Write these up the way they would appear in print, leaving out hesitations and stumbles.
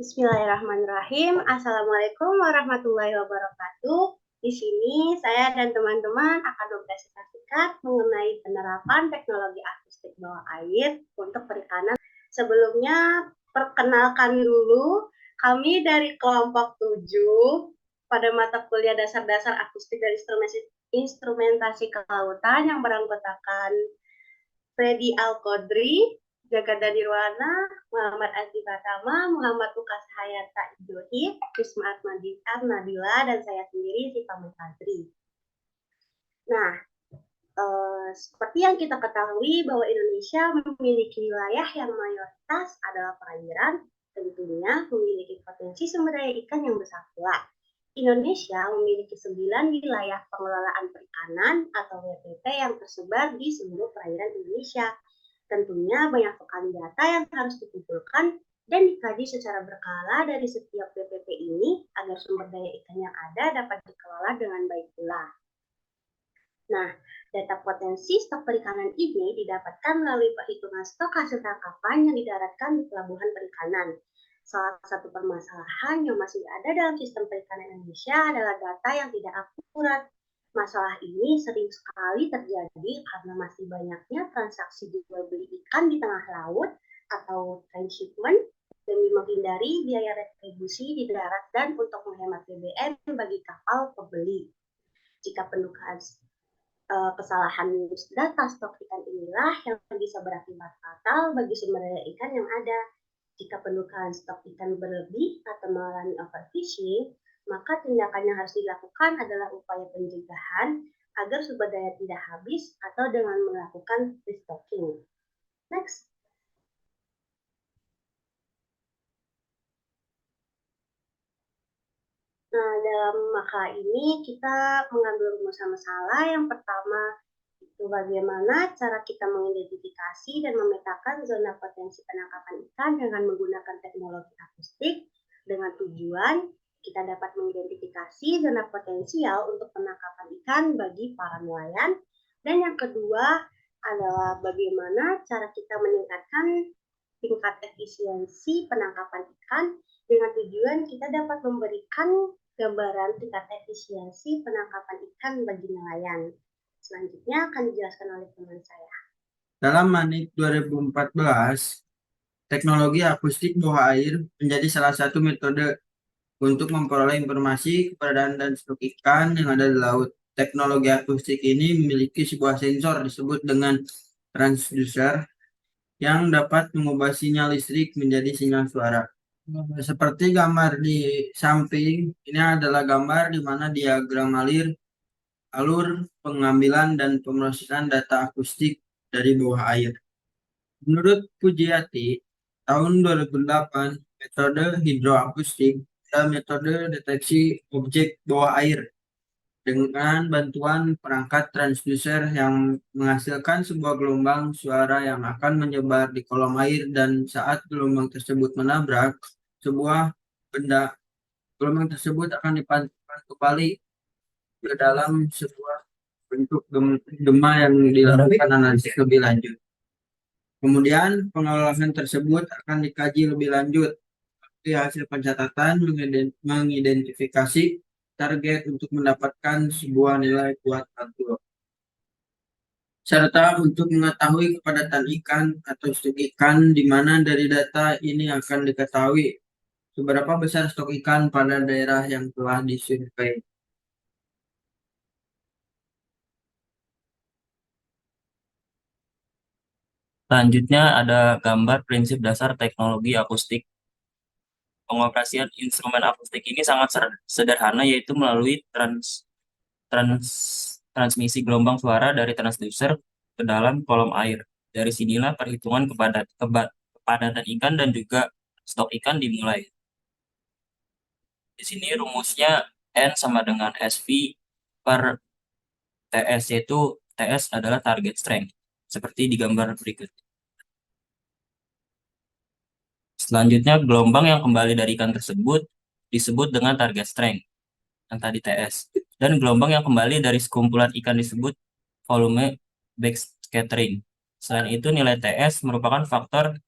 Bismillahirrahmanirrahim. Assalamualaikum warahmatullahi wabarakatuh. Di sini saya dan teman-teman akan mempresentasikan mengenai penerapan teknologi akustik bawah air untuk perikanan. Sebelumnya, perkenalkan dulu kami dari kelompok 7 pada mata kuliah dasar-dasar akustik dan instrumentasi kelautan yang beranggotakan Freddy Al-Qodri, Jagada Nirwana, Muhammad Azli Pratama, Muhammad Ukas Hayata Idohi, Wisma Atmadita Nabila, dan saya sendiri Siva Mutadri. Nah, seperti yang kita ketahui bahwa Indonesia memiliki wilayah yang mayoritas adalah perairan, tentunya memiliki potensi sumber daya ikan yang besar pula. Indonesia memiliki 9 wilayah pengelolaan perikanan atau WPP yang tersebar di seluruh perairan Indonesia. Tentunya banyak sekali data yang harus dikumpulkan dan dikaji secara berkala dari setiap WPP ini agar sumber daya ikan yang ada dapat dikelola dengan baik pula. Nah, data potensi stok perikanan ini didapatkan melalui perhitungan stok hasil tangkapan yang didaratkan di pelabuhan perikanan. Salah satu permasalahan yang masih ada dalam sistem perikanan Indonesia adalah data yang tidak akurat. Masalah ini sering sekali terjadi karena masih banyaknya transaksi jual beli ikan di tengah laut atau transshipment demi menghindari biaya retribusi di darat dan untuk menghemat BBM bagi kapal pembeli. Jika pendukaan kesalahan data stok ikan inilah yang bisa berakibat fatal bagi sumber daya ikan yang ada. Jika pendukaan stok ikan berlebih atau mengalami overfishing, maka tindakan yang harus dilakukan adalah upaya pencegahan agar sumber daya tidak habis atau dengan melakukan restocking. Next. Nah, dalam makalah ini kita mengambil rumus masalah. Yang pertama, itu bagaimana cara kita mengidentifikasi dan memetakan zona potensi penangkapan ikan dengan menggunakan teknologi akustik dengan tujuan kita dapat mengidentifikasi zona potensial untuk penangkapan ikan bagi para nelayan. Dan yang kedua adalah bagaimana cara kita meningkatkan tingkat efisiensi penangkapan ikan dengan tujuan kita dapat memberikan gambaran tingkat efisiensi penangkapan ikan bagi nelayan. Selanjutnya akan dijelaskan oleh teman saya. Dalam Manik 2014, teknologi akustik bawah air menjadi salah satu metode untuk memperoleh informasi keberadaan dan stok ikan yang ada di laut. Teknologi akustik ini memiliki sebuah sensor disebut dengan transducer yang dapat mengubah sinyal listrik menjadi sinyal suara. Seperti gambar di samping, ini adalah gambar di mana diagram alur pengambilan dan pemrosesan data akustik dari bawah air. Menurut Pujiati, tahun 2008, metode hidroakustik adalah metode deteksi objek bawah air dengan bantuan perangkat transducer yang menghasilkan sebuah gelombang suara yang akan menyebar di kolom air, dan saat gelombang tersebut menabrak sebuah benda, gelombang tersebut akan dipantulkan kembali ke dalam sebuah bentuk gema yang dilakukan analisis lebih lanjut. Kemudian pengolahan tersebut akan dikaji lebih lanjut. Seperti hasil pencatatan mengidentifikasi target untuk mendapatkan sebuah nilai kuat pantul. Serta untuk mengetahui kepadatan ikan atau stok ikan, di mana dari data ini akan diketahui seberapa besar stok ikan pada daerah yang telah disurvei. Selanjutnya ada gambar prinsip dasar teknologi akustik. Pengoperasian instrumen akustik ini sangat sederhana, yaitu melalui transmisi gelombang suara dari transducer ke dalam kolom air. Dari sinilah perhitungan kepadatan ikan dan juga stok ikan dimulai. Di sini rumusnya N sama dengan SV per TS, yaitu TS adalah target strength, seperti di gambar berikut. Selanjutnya, gelombang yang kembali dari ikan tersebut disebut dengan target strength, yang tadi TS. Dan gelombang yang kembali dari sekumpulan ikan disebut volume backscattering. Selain itu, nilai TS merupakan faktor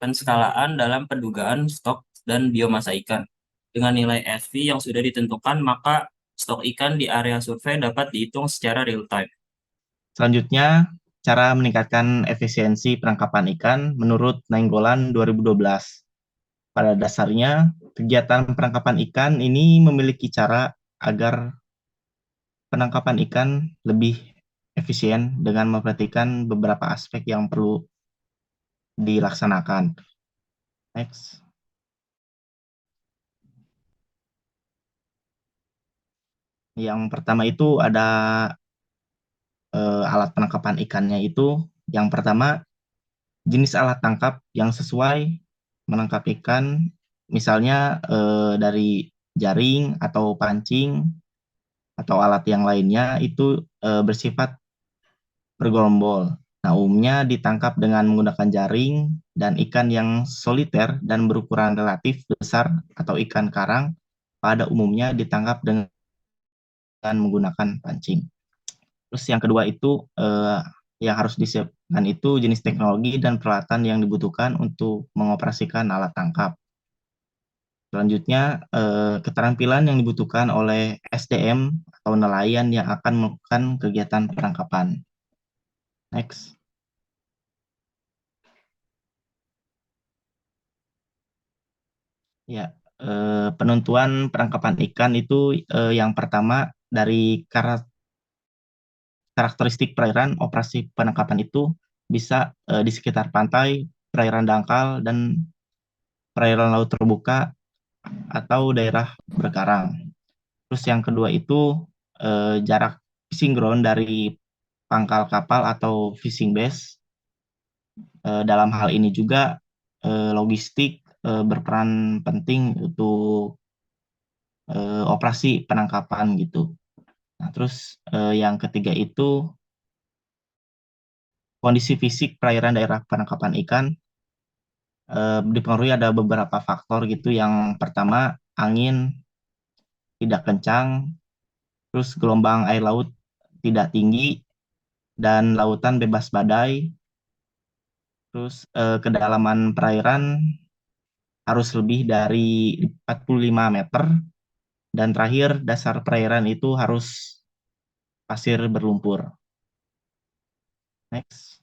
penskalaan dalam pendugaan stok dan biomasa ikan. Dengan nilai FV yang sudah ditentukan, maka stok ikan di area survei dapat dihitung secara real time. Selanjutnya, cara meningkatkan efisiensi penangkapan ikan menurut Nainggolan 2012. Pada dasarnya, kegiatan penangkapan ikan ini memiliki cara agar penangkapan ikan lebih efisien dengan memperhatikan beberapa aspek yang perlu dilaksanakan. Next. Yang pertama itu ada alat penangkapan ikannya itu. Yang pertama, jenis alat tangkap yang sesuai menangkap ikan, misalnya dari jaring atau pancing atau alat yang lainnya itu bersifat bergerombol. Nah, umumnya ditangkap dengan menggunakan jaring dan ikan yang soliter dan berukuran relatif besar atau ikan karang pada umumnya ditangkap dengan menggunakan pancing. Terus yang kedua itu yang harus disiapkan itu jenis teknologi dan peralatan yang dibutuhkan untuk mengoperasikan alat tangkap. Selanjutnya, keterampilan yang dibutuhkan oleh SDM atau nelayan yang akan melakukan kegiatan penangkapan. Next. Ya, penentuan penangkapan ikan itu yang pertama dari karakteristik perairan, operasi penangkapan itu bisa di sekitar pantai, perairan dangkal, dan perairan laut terbuka atau daerah berkarang. Terus yang kedua itu jarak fishing ground dari pangkal kapal atau fishing base. Dalam hal ini juga logistik berperan penting untuk operasi penangkapan gitu. Nah, terus yang ketiga itu kondisi fisik perairan daerah penangkapan ikan dipengaruhi ada beberapa faktor gitu. Yang pertama, angin tidak kencang, terus gelombang air laut tidak tinggi, dan lautan bebas badai. Terus kedalaman perairan harus lebih dari 45 meter. Dan terakhir, dasar perairan itu harus pasir berlumpur. Next.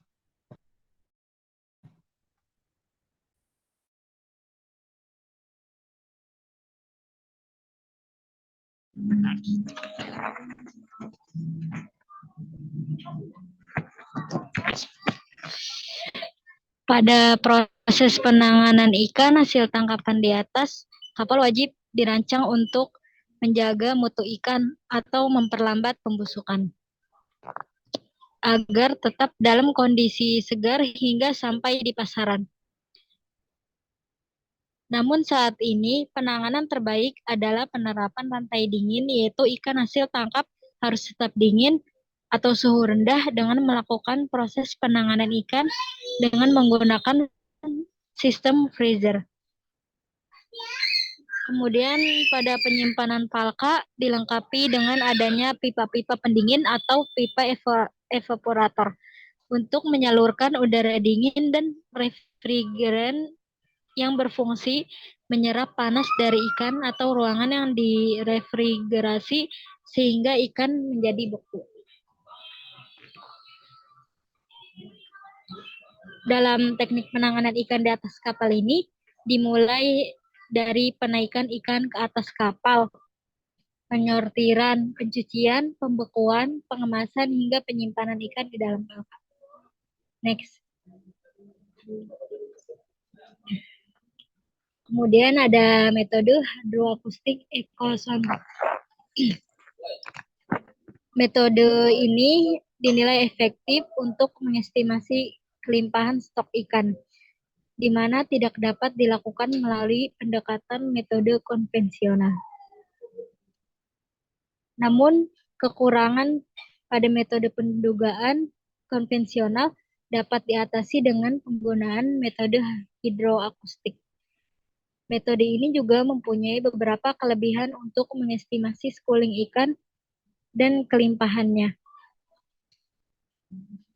Pada proses penanganan ikan hasil tangkapan di atas, kapal wajib dirancang untuk menjaga mutu ikan atau memperlambat pembusukan agar tetap dalam kondisi segar hingga sampai di pasaran. Namun saat ini penanganan terbaik adalah penerapan rantai dingin, yaitu ikan hasil tangkap harus tetap dingin atau suhu rendah dengan melakukan proses penanganan ikan dengan menggunakan sistem freezer. Kemudian pada penyimpanan palka dilengkapi dengan adanya pipa-pipa pendingin atau pipa evaporator untuk menyalurkan udara dingin dan refrigeran yang berfungsi menyerap panas dari ikan atau ruangan yang direfrigerasi sehingga ikan menjadi beku. Dalam teknik penanganan ikan di atas kapal ini dimulai dari penaikan ikan ke atas kapal, penyortiran, pencucian, pembekuan, pengemasan, hingga penyimpanan ikan di dalam palka. Next. Kemudian ada metode hidroakustik ekosonde. Metode ini dinilai efektif untuk mengestimasi kelimpahan stok ikan, di mana tidak dapat dilakukan melalui pendekatan metode konvensional. Namun, kekurangan pada metode pendugaan konvensional dapat diatasi dengan penggunaan metode hidroakustik. Metode ini juga mempunyai beberapa kelebihan untuk mengestimasi schooling ikan dan kelimpahannya.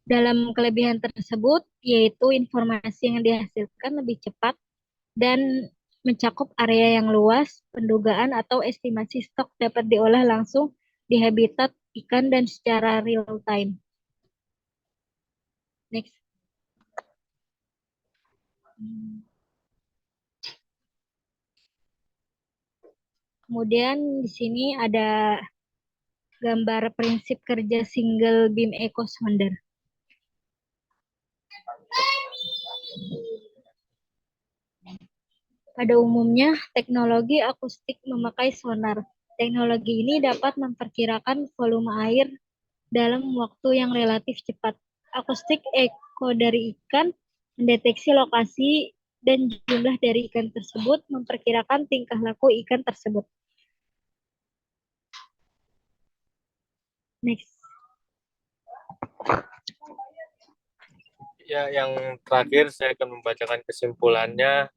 Dalam kelebihan tersebut, yaitu informasi yang dihasilkan lebih cepat dan mencakup area yang luas, pendugaan atau estimasi stok dapat diolah langsung di habitat ikan dan secara real time. Next. Kemudian di sini ada gambar prinsip kerja single beam echo sounder. Pada umumnya, teknologi akustik memakai sonar. Teknologi ini dapat memperkirakan volume air dalam waktu yang relatif cepat. Akustik echo dari ikan mendeteksi lokasi dan jumlah dari ikan tersebut, memperkirakan tingkah laku ikan tersebut. Next. Ya, yang terakhir saya akan membacakan kesimpulannya.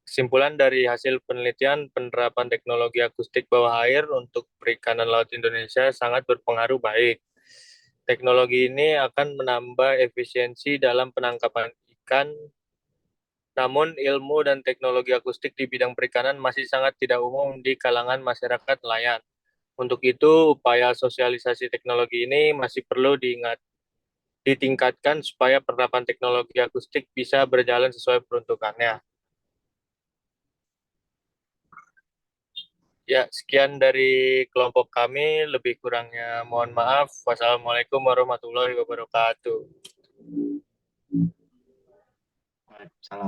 Kesimpulan dari hasil penelitian penerapan teknologi akustik bawah air untuk perikanan laut Indonesia sangat berpengaruh baik. Teknologi ini akan menambah efisiensi dalam penangkapan ikan, namun ilmu dan teknologi akustik di bidang perikanan masih sangat tidak umum di kalangan masyarakat nelayan. Untuk itu, upaya sosialisasi teknologi ini masih perlu ditingkatkan supaya penerapan teknologi akustik bisa berjalan sesuai peruntukannya. Ya, sekian dari kelompok kami. Lebih kurangnya mohon maaf. Wassalamualaikum warahmatullahi wabarakatuh. Salam.